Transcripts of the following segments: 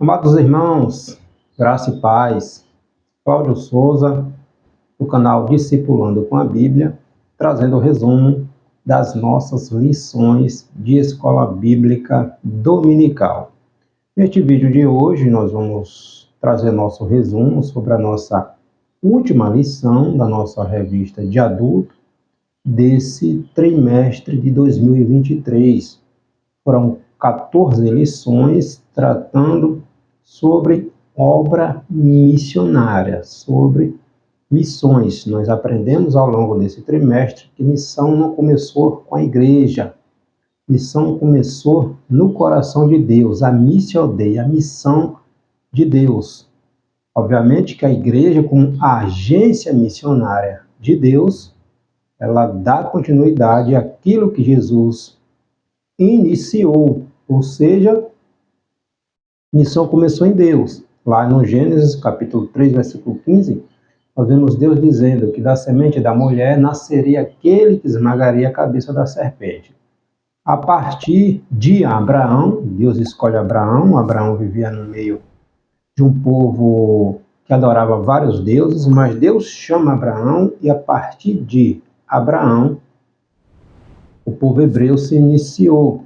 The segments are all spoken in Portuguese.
Amados irmãos, graça e paz, Cláudio Souza, do canal Discipulando com a Bíblia, trazendo o resumo das nossas lições de Escola Bíblica Dominical. Neste vídeo de hoje, nós vamos trazer nosso resumo sobre a nossa última lição da nossa revista de adulto desse trimestre de 2023. Foram 14 lições tratando sobre obra missionária, sobre missões. Nós aprendemos ao longo desse trimestre que missão não começou com a igreja. Missão começou no coração de Deus, a missio Dei, a missão de Deus. Obviamente que a igreja, como a agência missionária de Deus, ela dá continuidade àquilo que Jesus iniciou, ou seja, missão começou em Deus. Lá no Gênesis, capítulo 3, versículo 15, nós vemos Deus dizendo que da semente da mulher nasceria aquele que esmagaria a cabeça da serpente. A partir de Abraão, Deus escolhe Abraão. Abraão vivia no meio de um povo que adorava vários deuses, mas Deus chama Abraão e a partir de Abraão, o povo hebreu se iniciou.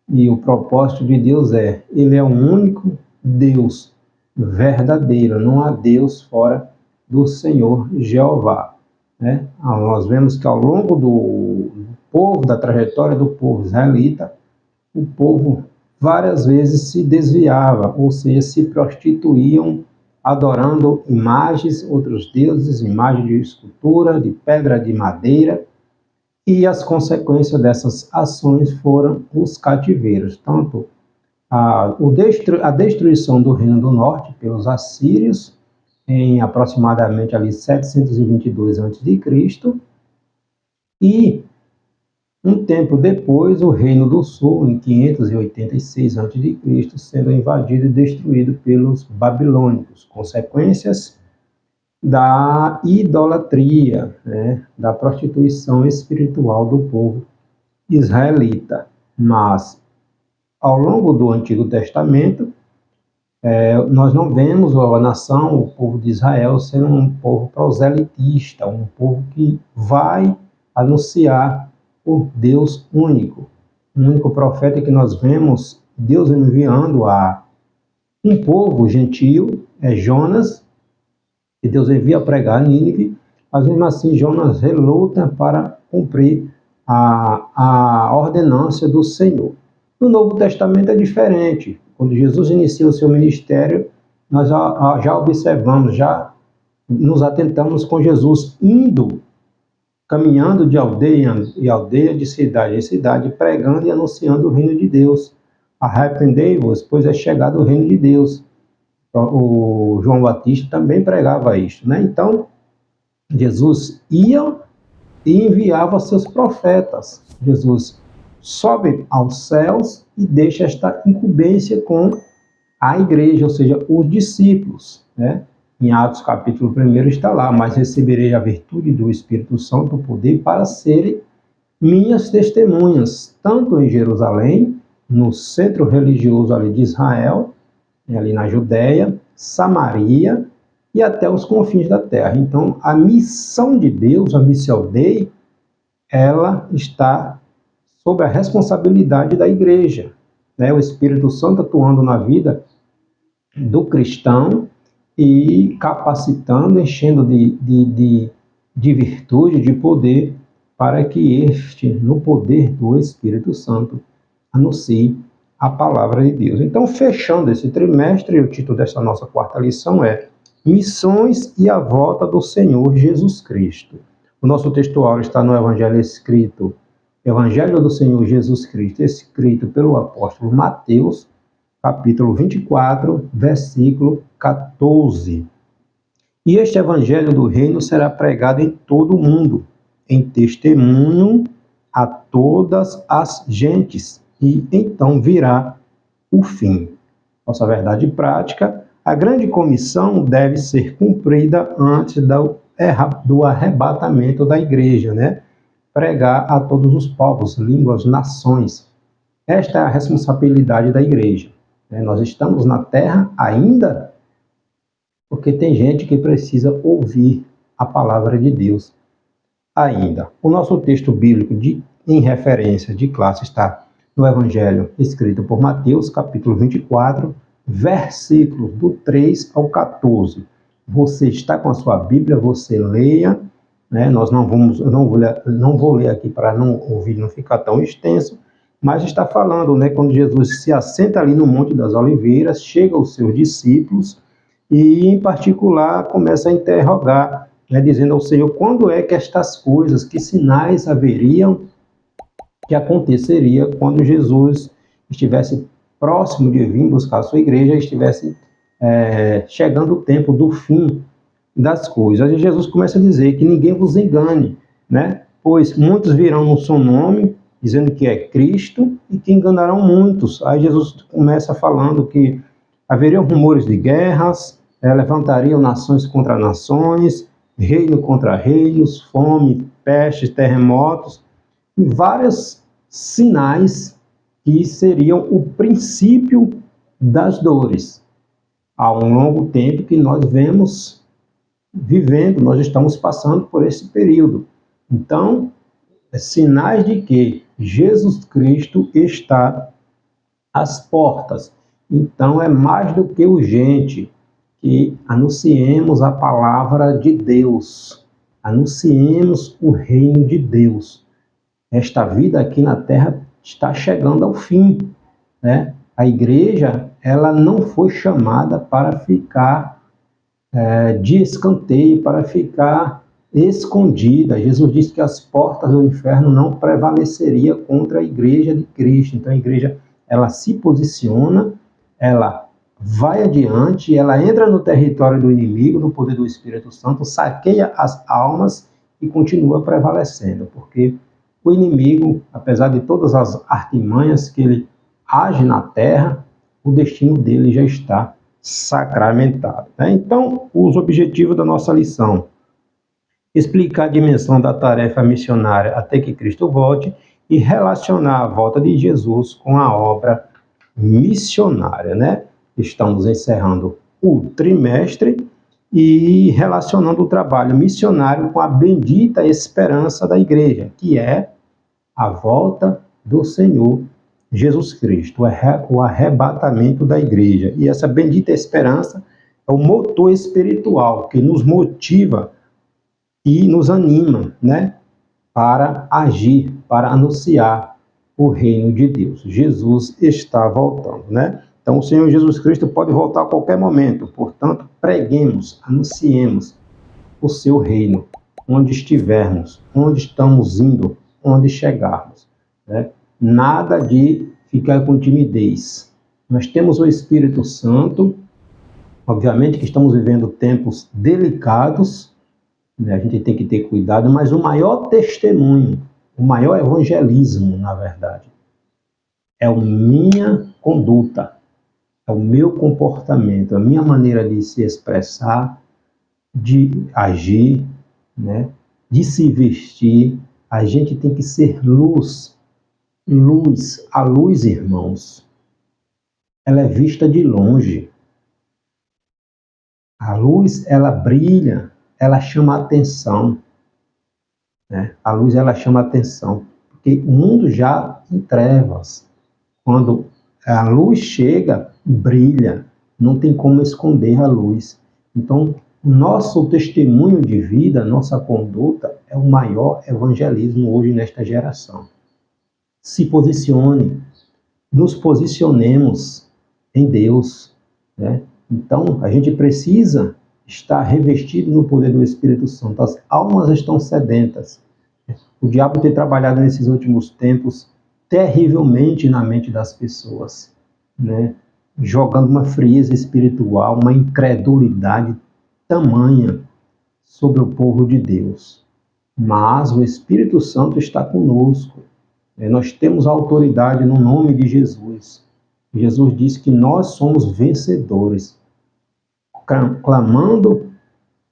E o propósito de Deus Ele é o único Deus verdadeiro, não há Deus fora do Senhor Jeová. Nós vemos que ao longo do povo, da trajetória do povo israelita, o povo várias vezes se desviava, ou seja, se prostituíam, adorando imagens, outros deuses, imagens de escultura, de pedra, de madeira, e as consequências dessas ações foram os cativeiros, tanto a destruição do Reino do Norte pelos assírios, em aproximadamente ali 722 a.C., e um tempo depois o Reino do Sul, em 586 a.C., sendo invadido e destruído pelos babilônicos, consequências da idolatria, da prostituição espiritual do povo israelita. Mas, ao longo do Antigo Testamento, nós não vemos a nação, o povo de Israel, sendo um povo proselitista, um povo que vai anunciar o Deus único. O único profeta que nós vemos Deus enviando a um povo gentil é Jonas, que Deus envia a pregar a Nínive, mas mesmo assim Jonas reluta para cumprir a ordenança do Senhor. No Novo Testamento é diferente. Quando Jesus inicia o seu ministério, nós já observamos, já nos atentamos com Jesus indo, caminhando de aldeia em aldeia, de cidade em cidade, pregando e anunciando o reino de Deus. Arrependei-vos, pois é chegado o reino de Deus. O João Batista também pregava isto, Então, Jesus ia e enviava seus profetas. Jesus sobe aos céus e deixa esta incumbência com a igreja, ou seja, os discípulos, Em Atos capítulo 1 está lá, mas receberei a virtude do Espírito Santo, o poder, para serem minhas testemunhas, tanto em Jerusalém, no centro religioso ali de Israel, ali na Judéia, Samaria e até os confins da terra. Então, a missão de Deus, a missio Dei, ela está sob a responsabilidade da igreja, O Espírito Santo atuando na vida do cristão e capacitando, enchendo de virtude, de poder, para que este, no poder do Espírito Santo, anuncie a palavra de Deus. Então, fechando esse trimestre, o título dessa nossa quarta lição é Missões e a Volta do Senhor Jesus Cristo. O nosso textual está no Evangelho do Senhor Jesus Cristo, escrito pelo apóstolo Mateus, capítulo 24, versículo 14. E este Evangelho do Reino será pregado em todo o mundo, em testemunho a todas as gentes, e então virá o fim. Nossa verdade prática, a grande comissão deve ser cumprida antes do arrebatamento da igreja, Pregar a todos os povos, línguas, nações. Esta é a responsabilidade da igreja. Nós estamos na terra ainda porque tem gente que precisa ouvir a palavra de Deus ainda. O nosso texto bíblico em referência de classe está no Evangelho escrito por Mateus, capítulo 24, versículos do 3 ao 14. Você está com a sua Bíblia, você leia, né? Eu não vou ler aqui para o vídeo não ficar tão extenso, mas está falando, né, quando Jesus se assenta ali no Monte das Oliveiras, chega aos seus discípulos e, em particular, começa a interrogar, né, dizendo ao Senhor quando é que estas coisas, que sinais haveriam, que aconteceria quando Jesus estivesse próximo de vir buscar a sua igreja, estivesse chegando o tempo do fim das coisas. E Jesus começa a dizer que ninguém vos engane, né? Pois muitos virão no seu nome, dizendo que é Cristo, e que enganarão muitos. Aí Jesus começa falando que haveriam rumores de guerras, levantariam nações contra nações, reino contra reinos, fome, pestes, terremotos, e vários sinais que seriam o princípio das dores. Há um longo tempo que nós vemos vivendo, nós estamos passando por esse período. Então, sinais de que Jesus Cristo está às portas. Então, é mais do que urgente que anunciemos a palavra de Deus, anunciemos o reino de Deus. Esta vida aqui na terra está chegando ao fim, né? A igreja, ela não foi chamada para ficar de escanteio, para ficar escondida. Jesus disse que as portas do inferno não prevaleceriam contra a igreja de Cristo. Então a igreja, ela se posiciona, ela vai adiante, ela entra no território do inimigo, no poder do Espírito Santo, saqueia as almas e continua prevalecendo, porque o inimigo, apesar de todas as artimanhas que ele age na terra, o destino dele já está sacramentado, né? Então, os objetivos da nossa lição: explicar a dimensão da tarefa missionária até que Cristo volte e relacionar a volta de Jesus com a obra missionária, né? Estamos encerrando o trimestre e relacionando o trabalho missionário com a bendita esperança da igreja, que é a volta do Senhor Jesus Cristo, o arrebatamento da igreja. E essa bendita esperança é o motor espiritual que nos motiva e nos anima, né, para agir, para anunciar o reino de Deus. Jesus está voltando, né? Então, o Senhor Jesus Cristo pode voltar a qualquer momento. Portanto, preguemos, anunciemos o seu reino, onde estivermos, onde estamos indo, onde chegarmos, né? Nada de ficar com timidez. Nós temos o Espírito Santo, obviamente que estamos vivendo tempos delicados, né? A gente tem que ter cuidado, mas o maior testemunho, o maior evangelismo, na verdade, é a minha conduta, é o meu comportamento, a minha maneira de se expressar, de agir, né? De se vestir. A gente tem que ser luz. Luz, a luz, irmãos, ela é vista de longe. A luz, ela brilha, ela chama a atenção, né? A luz, ela chama a atenção, porque o mundo já em trevas. Quando a luz chega, brilha, não tem como esconder a luz. Então, nosso testemunho de vida, nossa conduta, é o maior evangelismo hoje nesta geração. Se posicione, nos posicionemos em Deus, né? Então, a gente precisa estar revestido no poder do Espírito Santo. As almas estão sedentas. O diabo tem trabalhado nesses últimos tempos terrivelmente na mente das pessoas, né? Jogando uma frieza espiritual, uma incredulidade tamanha sobre o povo de Deus. Mas o Espírito Santo está conosco. Nós temos autoridade no nome de Jesus. Jesus disse que nós somos vencedores, clamando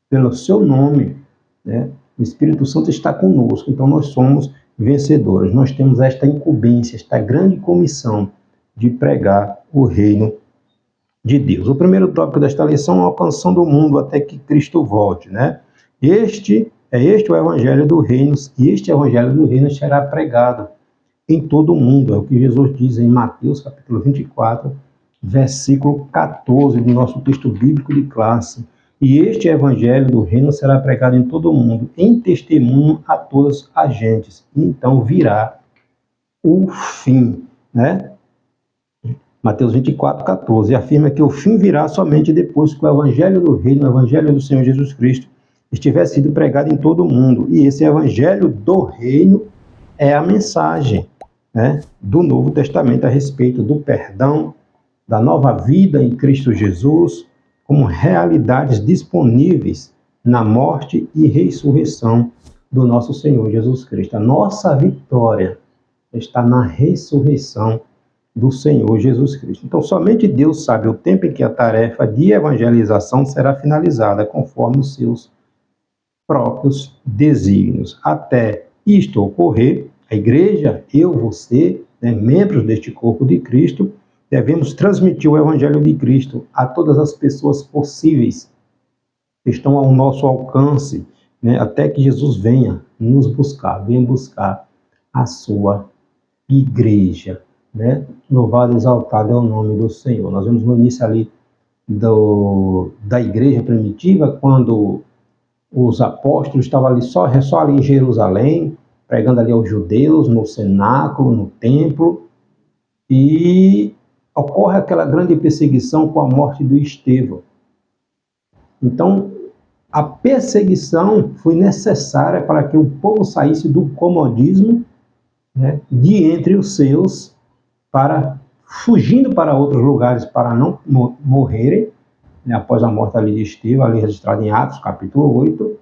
pelo seu nome, né? O Espírito Santo está conosco, então nós somos vencedores. Nós temos esta incumbência, esta grande comissão de pregar o reino de Deus. O primeiro tópico desta lição é alcançando o mundo até que Cristo volte, né? Este o evangelho do reino, e este evangelho do reino será pregado em todo o mundo. É o que Jesus diz em Mateus, capítulo 24, versículo 14 do nosso texto bíblico de classe. E este evangelho do reino será pregado em todo o mundo, em testemunho a todas as gentes. E então virá o fim, né? Mateus 24, 14, afirma que o fim virá somente depois que o evangelho do reino, o evangelho do Senhor Jesus Cristo, estiver sido pregado em todo o mundo. E esse evangelho do reino é a mensagem, né, do Novo Testamento a respeito do perdão, da nova vida em Cristo Jesus, como realidades disponíveis na morte e ressurreição do nosso Senhor Jesus Cristo. A nossa vitória está na ressurreição do Senhor Jesus Cristo. Então, somente Deus sabe o tempo em que a tarefa de evangelização será finalizada, conforme os seus próprios desígnios. Até isto ocorrer, a igreja, eu, você, né, membros deste corpo de Cristo, devemos transmitir o evangelho de Cristo a todas as pessoas possíveis que estão ao nosso alcance, né, até que Jesus venha nos buscar, venha buscar a sua igreja, né? Louvado e exaltado é o nome do Senhor. Nós vemos no início ali da igreja primitiva, quando os apóstolos estavam ali só ali em Jerusalém, pregando ali aos judeus, no cenáculo, no templo, e ocorre aquela grande perseguição com a morte do Estevão. Então, a perseguição foi necessária para que o povo saísse do comodismo, né, de entre os seus, fugindo para outros lugares para não morrerem, né, após a morte ali de Estevão, ali registrado em Atos, capítulo 8.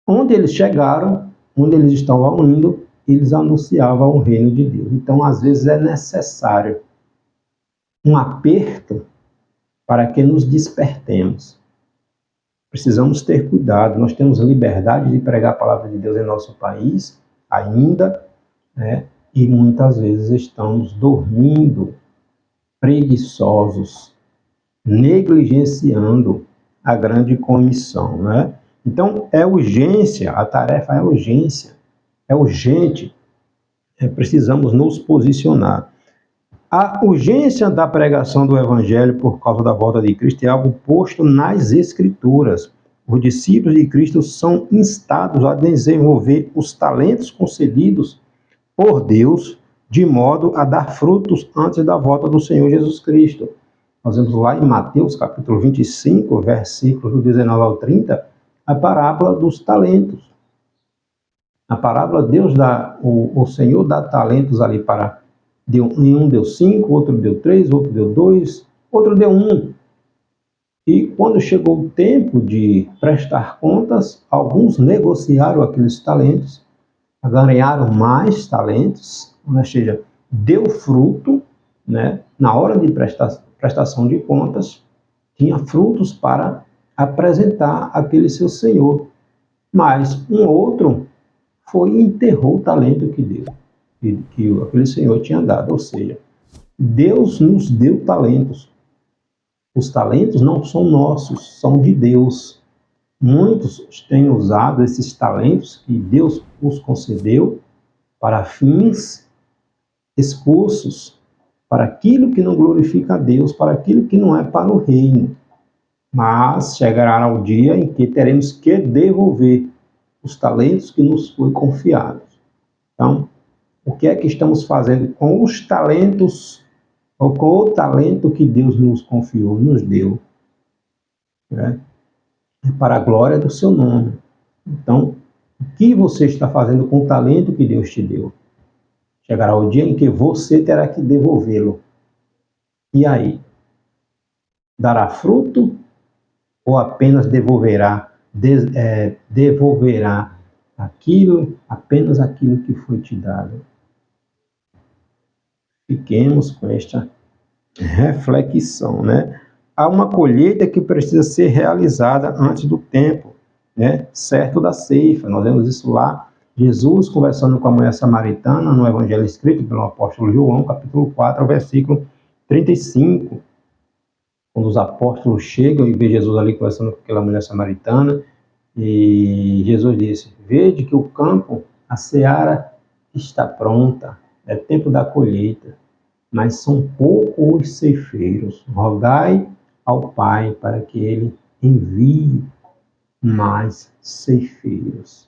Onde eles chegaram, onde eles estavam indo, eles anunciavam o reino de Deus. Então, às vezes, é necessário um aperto para que nos despertemos. Precisamos ter cuidado. Nós temos liberdade de pregar a palavra de Deus em nosso país, ainda, né? E muitas vezes estamos dormindo, preguiçosos, negligenciando a grande comissão, né? Então, é urgência, a tarefa é urgência, é urgente, precisamos nos posicionar. A urgência da pregação do Evangelho por causa da volta de Cristo é algo posto nas Escrituras. Os discípulos de Cristo são instados a desenvolver os talentos concedidos por Deus, de modo a dar frutos antes da volta do Senhor Jesus Cristo. Nós vemos lá em Mateus, capítulo 25, versículos do 19 ao 30, a parábola dos talentos. A parábola, o Senhor dá talentos ali para... um deu 5, outro deu 3, outro deu 2, outro deu 1. E quando chegou o tempo de prestar contas, alguns negociaram aqueles talentos, ganharam mais talentos, ou seja, deu fruto, né? Na hora de prestação de contas, tinha frutos para apresentar àquele seu senhor. Mas um outro foi e enterrou o talento que deu, que aquele senhor tinha dado. Ou seja, Deus nos deu talentos. Os talentos não são nossos, são de Deus. Muitos têm usado esses talentos que Deus os concedeu para fins escusos, para aquilo que não glorifica a Deus, para aquilo que não é para o reino. Mas chegará o dia em que teremos que devolver os talentos que nos foi confiados. Então, o que é que estamos fazendo com os talentos, ou com o talento que Deus nos confiou, nos deu? Né? Para a glória do seu nome. Então, o que você está fazendo com o talento que Deus te deu? Chegará o dia em que você terá que devolvê-lo. E aí? Dará fruto ou apenas devolverá apenas aquilo que foi te dado? Fiquemos com esta reflexão, né? Há uma colheita que precisa ser realizada antes do tempo, né, certo da ceifa. Nós vemos isso lá, Jesus conversando com a mulher samaritana no Evangelho escrito pelo apóstolo João, capítulo 4, versículo 35. quando os apóstolos chegam e vê Jesus ali conversando com aquela mulher samaritana, e Jesus disse: vede que o campo, a seara está pronta, é tempo da colheita, mas são poucos os ceifeiros. Rogai ao Pai para que ele envie mais ceifeiros.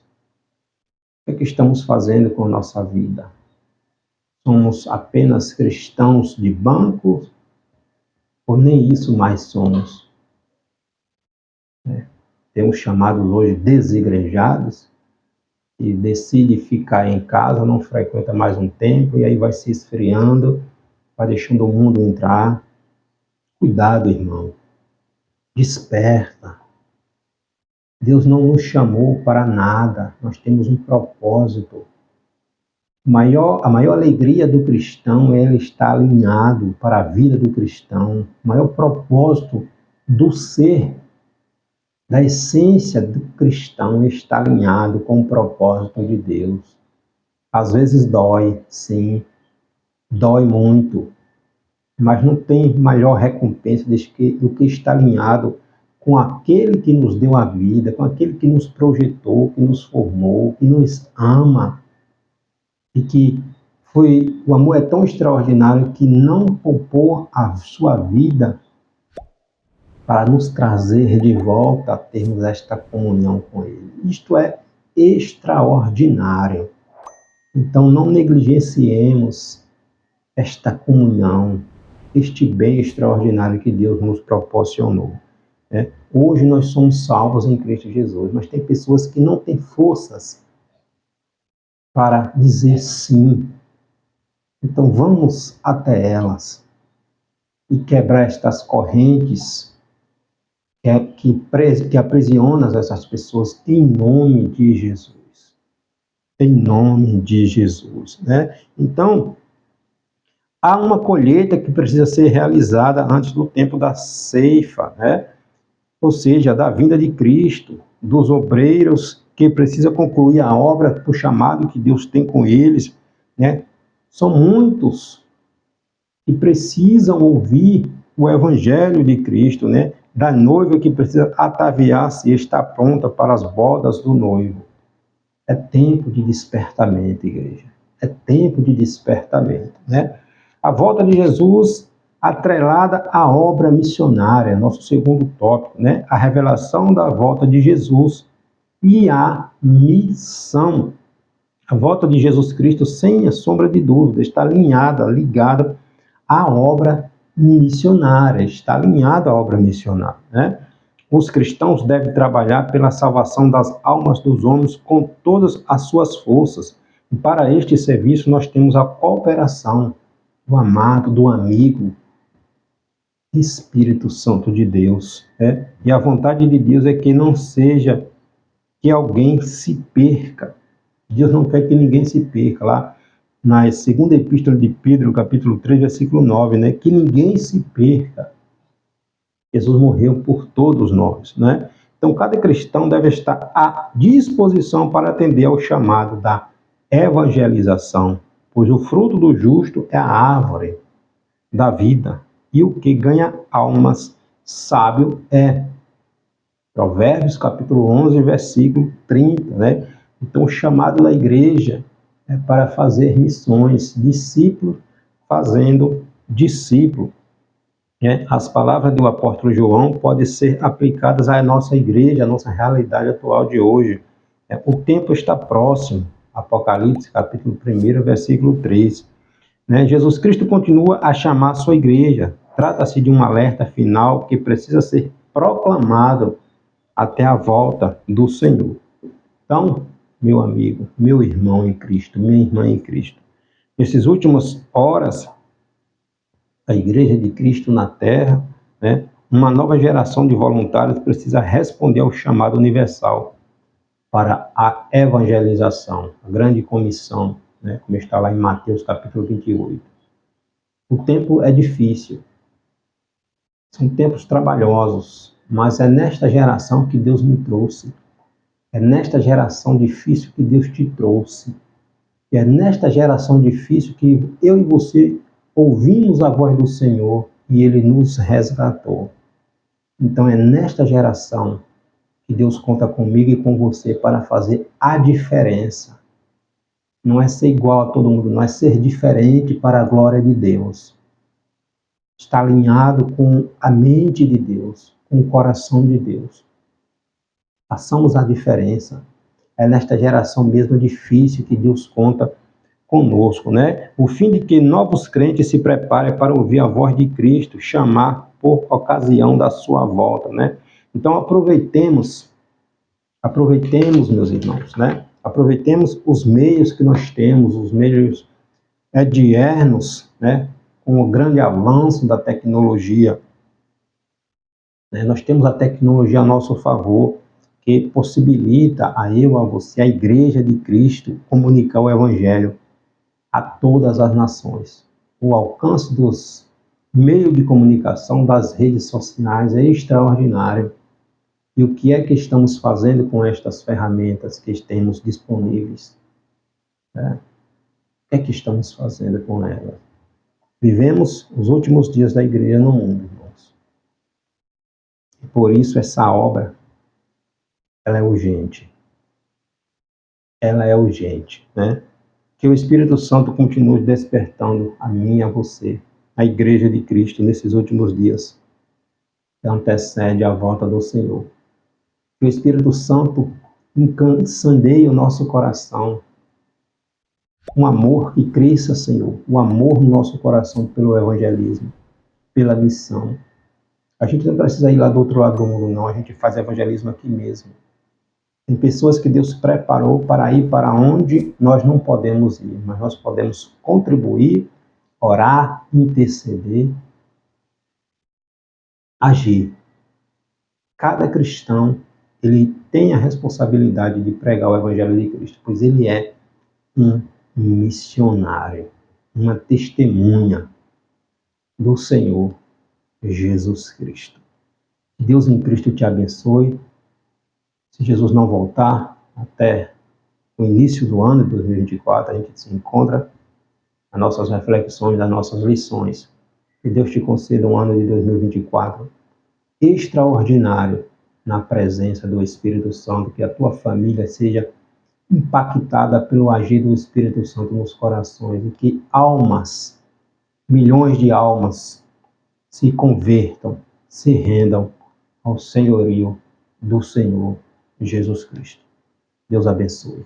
O que estamos fazendo com a nossa vida? Somos apenas cristãos de banco? Ou nem isso mais somos? Temos chamados hoje desigrejados, e decide ficar em casa, não frequenta mais um tempo, e aí vai se esfriando, vai deixando o mundo entrar. Cuidado, irmão. Desperta. Deus não nos chamou para nada, nós temos um propósito. A maior alegria do cristão é ele estar alinhado para a vida do cristão. O maior propósito do ser, da essência do cristão, é estar alinhado com o propósito de Deus. Às vezes dói, sim, dói muito, mas não tem maior recompensa do que estar alinhado com aquele que nos deu a vida, com aquele que nos projetou, que nos formou, que nos ama, e que o amor é tão extraordinário que não poupou a sua vida para nos trazer de volta a termos esta comunhão com Ele. Isto é extraordinário. Então não negligenciemos esta comunhão, este bem extraordinário que Deus nos proporcionou. Hoje nós somos salvos em Cristo Jesus, mas tem pessoas que não têm forças para dizer sim. Então vamos até elas e quebrar estas correntes que aprisionam essas pessoas em nome de Jesus. Em nome de Jesus. Então, há uma colheita que precisa ser realizada antes do tempo da ceifa, ou seja, da vinda de Cristo, dos obreiros que precisam concluir a obra, o chamado que Deus tem com eles. São muitos que precisam ouvir o Evangelho de Cristo, da noiva que precisa ataviar-se e estar pronta para as bodas do noivo. É tempo de despertamento, igreja. É tempo de despertamento. A volta de Jesus atrelada à obra missionária, nosso segundo tópico, a revelação da volta de Jesus e a missão. A volta de Jesus Cristo, sem a sombra de dúvida, está ligada à obra missionária, está alinhada à obra missionária. Os cristãos devem trabalhar pela salvação das almas dos homens com todas as suas forças. E para este serviço nós temos a cooperação do amado, do amigo, Espírito Santo de Deus. E a vontade de Deus é que não seja que alguém se perca. Deus não quer que ninguém se perca. Lá na segunda epístola de Pedro, capítulo 3, versículo 9, que ninguém se perca. Jesus morreu por todos nós. Então, cada cristão deve estar à disposição para atender ao chamado da evangelização, pois o fruto do justo é a árvore da vida, e o que ganha almas sábio é. Provérbios, capítulo 11, versículo 30. Então, o chamado da igreja é para fazer missões, discípulo fazendo discípulo. As palavras do apóstolo João podem ser aplicadas à nossa igreja, à nossa realidade atual de hoje. O tempo está próximo. Apocalipse, capítulo 1, versículo 3. Jesus Cristo continua a chamar a sua igreja. Trata-se de um alerta final que precisa ser proclamado até a volta do Senhor. Então, meu amigo, meu irmão em Cristo, minha irmã em Cristo, nessas últimas horas, a Igreja de Cristo na Terra, uma nova geração de voluntários precisa responder ao chamado universal para a evangelização, a grande comissão, como está lá em Mateus capítulo 28. O tempo é difícil, são tempos trabalhosos, mas é nesta geração que Deus me trouxe. É nesta geração difícil que Deus te trouxe. E é nesta geração difícil que eu e você ouvimos a voz do Senhor e Ele nos resgatou. Então é nesta geração que Deus conta comigo e com você para fazer a diferença. Não é ser igual a todo mundo, não é ser diferente para a glória de Deus. Está alinhado com a mente de Deus, com o coração de Deus. Façamos a diferença. É nesta geração mesmo difícil que Deus conta conosco, né? O fim de que novos crentes se preparem para ouvir a voz de Cristo, chamar por ocasião da sua volta, né? Então aproveitemos, meus irmãos, né? Aproveitemos os meios que nós temos, os meios odiernos, né? Com o grande avanço da tecnologia, né? Nós temos a tecnologia a nosso favor, que possibilita a eu, a você, a Igreja de Cristo, comunicar o Evangelho a todas as nações. O alcance dos meios de comunicação das redes sociais é extraordinário. E o que é que estamos fazendo com estas ferramentas que temos disponíveis? O que é que estamos fazendo com elas? Vivemos os últimos dias da igreja no mundo, irmãos. E por isso essa obra, ela é urgente. Ela é urgente, né? Que o Espírito Santo continue despertando a mim e a você, a Igreja de Cristo, nesses últimos dias, que antecede a volta do Senhor. Que o Espírito Santo incendeie o nosso coração, um amor que cresça, Senhor, o amor no nosso coração pelo evangelismo, pela missão. A gente não precisa ir lá do outro lado do mundo, não. A gente faz evangelismo aqui mesmo. Tem pessoas que Deus preparou para ir para onde nós não podemos ir, mas nós podemos contribuir, orar, interceder, agir. Cada cristão, ele tem a responsabilidade de pregar o Evangelho de Cristo, pois ele é um missionário, uma testemunha do Senhor Jesus Cristo. Que Deus em Cristo te abençoe. Se Jesus não voltar até o início do ano de 2024, a gente se encontra nas nossas reflexões, nas nossas lições. Que Deus te conceda um ano de 2024 extraordinário na presença do Espírito Santo, que a tua família seja impactada pelo agir do Espírito Santo nos corações e que almas, milhões de almas, se convertam, se rendam ao senhorio do Senhor Jesus Cristo. Deus abençoe.